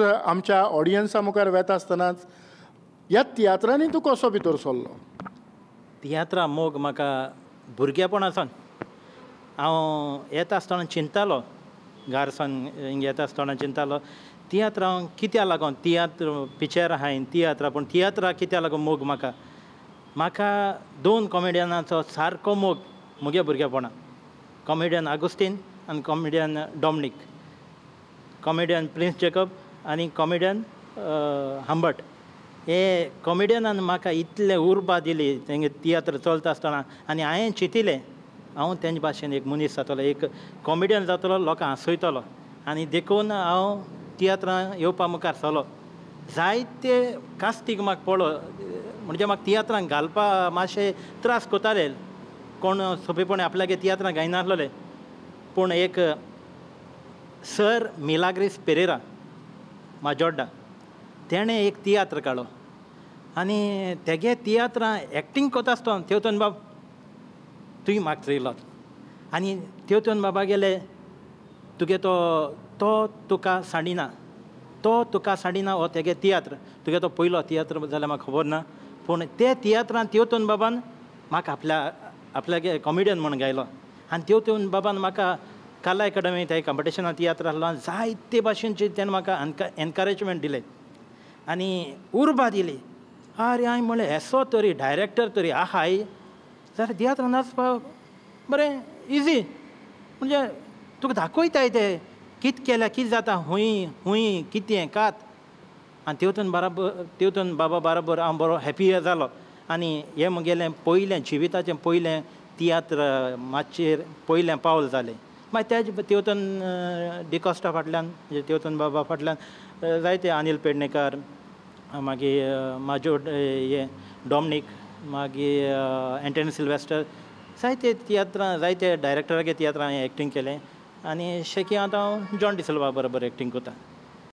आमच्या ऑडियन्सा मुखार वेता आसतनाच ह्या तियात्रांनी तूं कसो भितर सरलो? तियात्रा मोग म्हाका भुरगेपणासान हांव येता आसतना चिंततालो, घारसान येता आसतना चिंततालो तियात्र हांव कित्या लागून तियात्र पिक्चर आहाय तियात्रा पूण तियात्रा कित्या लागून मोग म्हाका म्हाका दोन कॉमेडियनाचो सारको मोग मुगे भुरगेपणां, कॉमेडियन आगोस्तीन आनी comedian Dominic, comedian prince Jacob आनी कॉमेडियन हंबर्ट. हे कॉमेडियनान म्हाका इतले उर्बा दिली तेंगे तियात्र चलता आसतना आनी हांवें चिंतिलें हांव तेंचे भाशेन एक मनीस जातलो, एक कॉमेडियन जातलो, लोकांक हांसयतलो आनी देखून हांव तियात्रां येवपा मुखार सरलो. जायते कास्तीक म्हाका पडलो, म्हणजे म्हाका तियात्रांक घालपा मातशे त्रास कोताले, कोण सोंपेपणी आपल्यागे तियात्रां गायनासलोले. पूण एक सर मिलाग्रीस पेरेरा माजोड्डा तेणें एक तियात्र काडलो आनी तेगे तियात्रां एक्टींग कोता आसतना तेवतून बाब तुवें म्हाका चयलो आनी तेवतून बाबा गेले तुगे तो तुका सांडिना, तो तुका सांडिना हो तेगे तियात्र, तुगे तो पयलो तियात्र जाल्यार म्हाका खबर ना, पूण ते तियात्रान तेवतून बाबान म्हाका आपल्यागे कॉमेडियन म्हूण गायलो आनी तेवतून बाबान म्हाका कला एकाडमी थंय कॉम्पिटिशनां तियात्र आहलो, जायते भाशेनचे तेणें म्हाका एनकरेजमेंट दिलें आनी उर्बा दिली. अरे हांवें म्हणलें एसो तरी डायरेक्टर तरी आहाय जाल्यार तियात्र नाचपाक बरें इजी, म्हणजे तुका दाखयताय ते कितें केल्यार कितें जाता खूंय कितें कात आनी तेवतून बाबा बरोबर हांव बरो हॅपी जालो. आनी हें म्हगेलें पयलें जिविताचें पयलें तियात्र माचयेर पयलें पावल जालें. मागीर तेवतून डिकॉस्टा फाटल्यान म्हणजे तेवतून बाबा फाटल्यान जायते अनिल पेडणेकार, मागीर माजोड हे डॉमिनीक, मागीर एंटनी सिल्वेस्टर, जायते तियात्रां जायते डायरेक्टरागे तियात्रां हांवें एक्टींग केलें आनी शेकी आतां हांव जॉन डिसिल्वा बरोबर एक्टींग कोता.